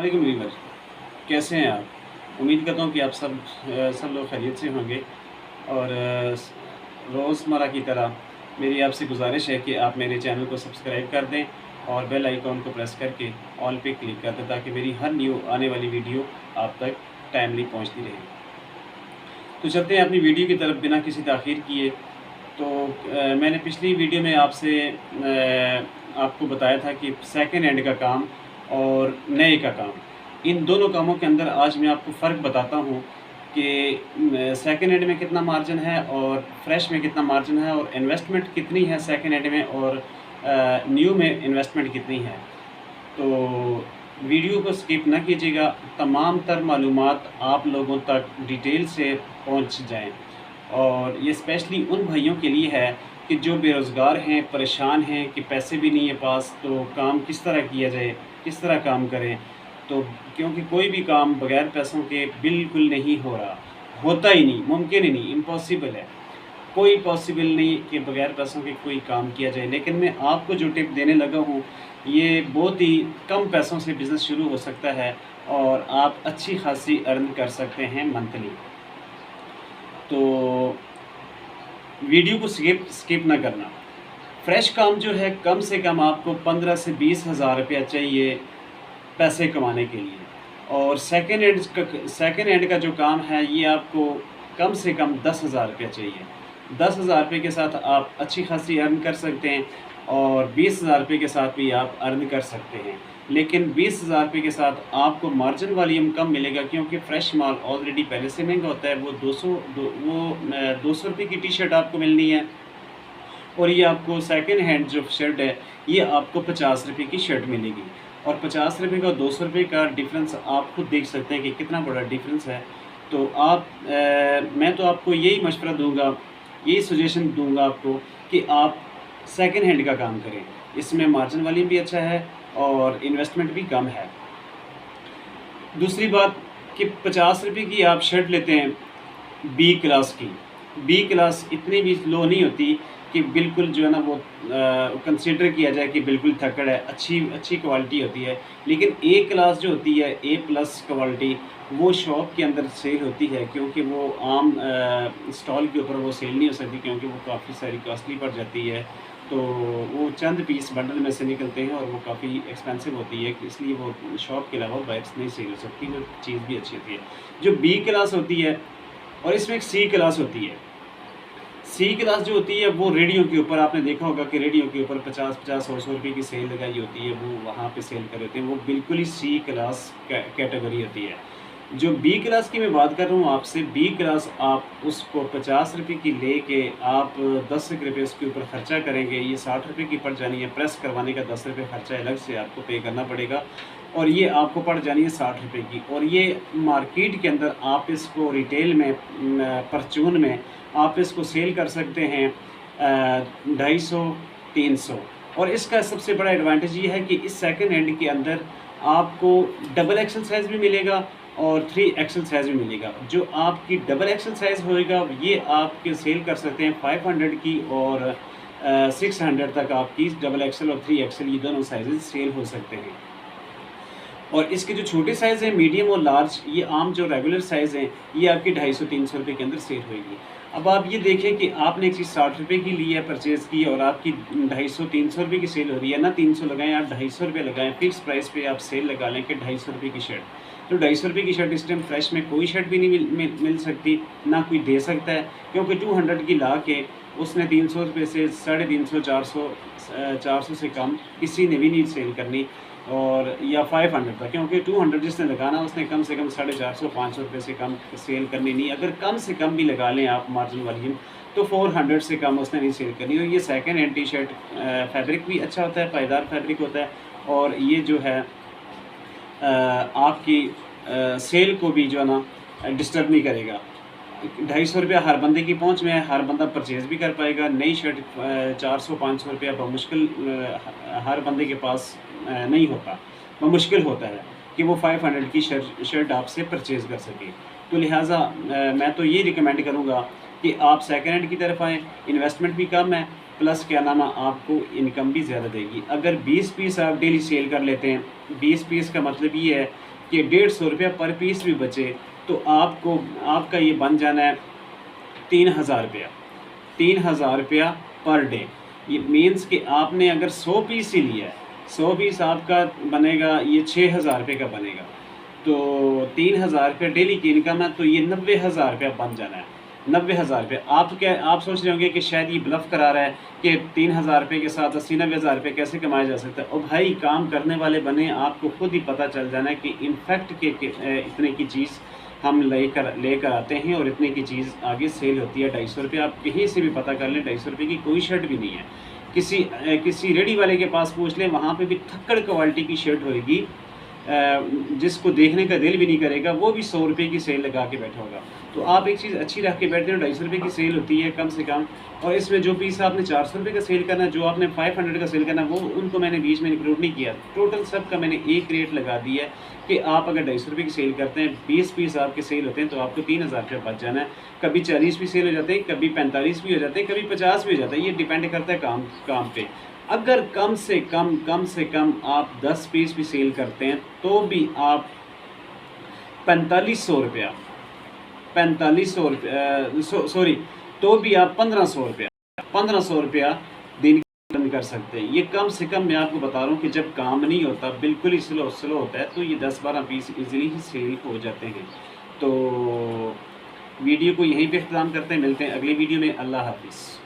वालेकुम वीवर, कैसे हैं आप? उम्मीद करता हूँ कि आप सब लोग खैरियत से होंगे और रोज़मर्रा की तरह मेरी आपसे गुज़ारिश है कि आप मेरे चैनल को सब्सक्राइब कर दें और बेल आइकॉन को प्रेस करके ऑल पे क्लिक कर दें ताकि मेरी हर न्यू आने वाली वीडियो आप तक टाइमली पहुँचती रहे। तो चलते हैं अपनी वीडियो की तरफ बिना किसी ताख़ीर किए। तो मैंने पिछली वीडियो में आपसे आपको बताया था कि सेकंड हैंड का काम और नए का काम, इन दोनों कामों के अंदर आज मैं आपको फ़र्क बताता हूँ कि सेकंड हैंड में कितना मार्जिन है और फ्रेश में कितना मार्जिन है और इन्वेस्टमेंट कितनी है सेकंड हैंड में और न्यू में इन्वेस्टमेंट कितनी है। तो वीडियो को स्किप ना कीजिएगा, तमाम तर मालूमात आप लोगों तक डिटेल से पहुँच जाएँ। और ये स्पेशली उन भाइयों के लिए है कि जो बेरोज़गार हैं, परेशान हैं कि पैसे भी नहीं है पास, तो काम किस तरह किया जाए, किस तरह काम करें। तो क्योंकि कोई भी काम बग़ैर पैसों के बिल्कुल नहीं हो रहा, होता ही नहीं, मुमकिन ही नहीं, इम्पॉसिबल है। कोई पॉसिबल नहीं कि बग़ैर पैसों के कोई काम किया जाए। लेकिन मैं आपको जो टिप देने लगा हूँ, ये बहुत ही कम पैसों से बिज़नेस शुरू हो सकता है और आप अच्छी खासी अर्न कर सकते हैं मंथली। तो वीडियो को स्किप ना करना। फ्रेश काम जो है कम से कम आपको 15 से 20 हज़ार रुपया चाहिए पैसे कमाने के लिए, और सेकंड हैंड का जो काम है ये आपको कम से कम 10,000 रुपया चाहिए। 10,000 रुपये के साथ आप अच्छी खासी अर्न कर सकते हैं और 20,000 रुपये के साथ भी आप अर्न कर सकते हैं। लेकिन 20,000 रुपये के साथ आपको मार्जिन वॉल्यूम कम मिलेगा क्योंकि फ्रेश माल ऑलरेडी पहले से महंगा होता है। वो 200 रुपये की टी शर्ट आपको मिलनी है और ये आपको सेकंड हैंड जो शर्ट है ये आपको 50 रुपये की शर्ट मिलेगी। और 50 रुपये का 200 रुपये का डिफरेंस आप खुद देख सकते हैं कि कितना बड़ा डिफरेंस है। तो मैं तो आपको यही मशवरा दूंगा, यही सजेशन दूंगा आपको कि आप सेकंड हैंड का काम करें। इसमें मार्जिन वॉल्यूम भी अच्छा है और इन्वेस्टमेंट भी कम है। दूसरी बात कि 50 रुपये की आप शर्ट लेते हैं बी क्लास की, बी क्लास इतनी भी लो नहीं होती कि बिल्कुल जो है ना वो कंसीडर किया जाए कि बिल्कुल थकड़ है, अच्छी क्वालिटी होती है। लेकिन ए क्लास जो होती है, ए प्लस क्वालिटी, वो शॉप के अंदर सेल होती है क्योंकि वो आम स्टॉल के ऊपर वो सेल नहीं हो सकती क्योंकि वो काफ़ी सारी कॉस्टली पड़ जाती है। तो वो चंद पीस बंडल में से निकलते हैं और वो काफ़ी एक्सपेंसिव होती है, इसलिए वो शॉप के अलावा बाहर नहीं सेल हो सकती। वो चीज़ भी अच्छी होती है। जो बी क्लास होती है और इसमें एक सी क्लास होती है। सी क्लास जो होती है वो रेडियो के ऊपर, आपने देखा होगा कि रेडियो के ऊपर 50-50, 100-100 रुपये की सेल लगाई होती है, वो वहाँ पे सेल कर रहे थे। वो बिल्कुल ही सी क्लास कैटेगरी होती है। जो बी क्लास की मैं बात कर रहा हूँ आपसे, बी क्लास आप उसको 50 रुपये की लेके आप 10 रुपये उसके ऊपर ख़र्चा करेंगे, ये 60 रुपये की पड़ जानी है। प्रेस करवाने का 10 रुपये ख़र्चा अलग से आपको पे करना पड़ेगा और ये आपको पड़ जानी है 60 रुपये की। और ये मार्केट के अंदर आप इसको रिटेल में परचून में आप इसको सेल कर सकते हैं 250-300। और इसका सबसे बड़ा एडवांटेज ये है कि इस सेकंड हैंड के अंदर आपको डबल एक्सल साइज़ भी मिलेगा और 3 एक्सल साइज़ भी मिलेगा। जो आपकी डबल एक्सल साइज़ होएगा ये आपके सेल कर सकते हैं 500 की और 600 तक आपकी डबल एक्सल और 3 एक्सल ये दोनों साइज़ सेल हो सकते हैं। और इसके जो छोटे साइज़ हैं, मीडियम और लार्ज, ये आम जो रेगुलर साइज़ हैं ये आपकी 250-300 रुपये के अंदर सेल होएगी। अब आप ये देखें कि आपने एक चीज़ 60 रुपये की ली है, परचेज़ की, और आपकी 250-300 रुपये की सेल हो रही है ना। 300 लगाएं आप, 250 रुपये लगाएं, फ़िक्स प्राइस पे आप सेल लगा लें कि 250 रुपये की शर्ट। तो 250 रुपये की शर्ट इस टाइम फ्रेश में कोई शर्ट भी नहीं मिल सकती, ना कोई दे सकता है क्योंकि 200 की ला के उसने 300 रुपये से 350, 400 से कम किसी ने भी नहीं सेल करनी, और या 500 तक, क्योंकि 200 जिसने लगाना उसने कम से कम 450-500 रुपये से कम सेल करनी नहीं। अगर कम से कम भी लगा लें आप मार्जिन वॉल्यूम तो 400 से कम उसने नहीं सेल करनी। और ये second hand T shirt fabric भी अच्छा होता है, पायदार फैब्रिक होता है, और ये जो है आपकी सेल को भी जो है ना डिस्टर्ब नहीं करेगा। 250 रुपया हर बंदे की पहुंच में है, हर बंदा परचेज़ भी कर पाएगा। नई शर्ट 400-500 रुपया बमुश्किल हर बंदे के पास नहीं होता, बमुश्किल होता है कि वो 500 की शर्ट आपसे परचेज़ कर सके। तो लिहाजा मैं तो ये रिकमेंड करूँगा कि आप सेकंड हैंड की तरफ आएँ। इन्वेस्टमेंट भी कम है, प्लस क्या नाम है आपको इनकम भी ज़्यादा देगी। अगर 20 पीस आप डेली सेल कर लेते हैं, 20 पीस का मतलब ये है कि 150 रुपया पर पीस भी बचे तो आपको आपका ये बन जाना है 3000 रुपया, 3000 रुपया पर डे। ये मीन्स कि आपने अगर 100 पीस ही लिया है, 100 पीस आपका बनेगा, ये 6000 रुपये का बनेगा। तो 3000 रुपये डेली की इनकम है, तो ये 90,000 रुपया बन जाना है, 90,000 रुपये। आप सोच रहे होंगे कि शायद ये ब्लफ करा रहा है कि 3000 रुपये के साथ 80-90,000 रुपये कैसे कमाया जा सकता है। और भाई काम करने वाले बने, आपको खुद ही पता चल जाना है कि इनफैक्ट के इतने की चीज़ हम लेकर आते हैं और इतने की चीज़ आगे सेल होती है 250 रुपये। आप कहीं से भी पता कर लें, 250 रुपये की कोई शर्ट भी नहीं है। किसी रेडी वाले के पास पूछ लें, वहाँ पे भी थक्कड़ क्वालिटी की शर्ट होएगी, जिसको देखने का दिल भी नहीं करेगा, वो भी 100 रुपये की सेल लगा के बैठा होगा। तो आप एक चीज़ अच्छी रख के बैठते हो, 250 रुपये की सेल होती है कम से कम, और इसमें जो पीस आपने 400 रुपये का सेल करना है, जो आपने 500 का सेल करना है, वो उनको मैंने बीच में इंक्लूड नहीं किया। टोटल सब का मैंने एक रेट लगा दिया है कि आप अगर 250 रुपये की सेल करते हैं, 20 पीस आपके सेल होते हैं, तो आपको 3000 रुपये बच जाना है। कभी 40 भी सेल हो जाते हैं, कभी 45 भी हो जाते हैं, कभी 50 भी हो जाता है, ये डिपेंड करता है काम पे। अगर कम से कम आप 10 पीस भी सेल करते हैं तो भी आप 4500 रुपया, 4500 रुपया सॉरी, तो भी आप 1500 रुपया दिन अर्न कर सकते हैं। ये कम से कम मैं आपको बता रहा हूँ कि जब काम नहीं होता, बिल्कुल ही स्लो होता है, तो ये 10-12 पीस इजीली ही सेल हो जाते हैं। तो वीडियो को यहीं पे इख्तिताम करते हैं, मिलते हैं अगली वीडियो में। अल्लाह हाफिज़।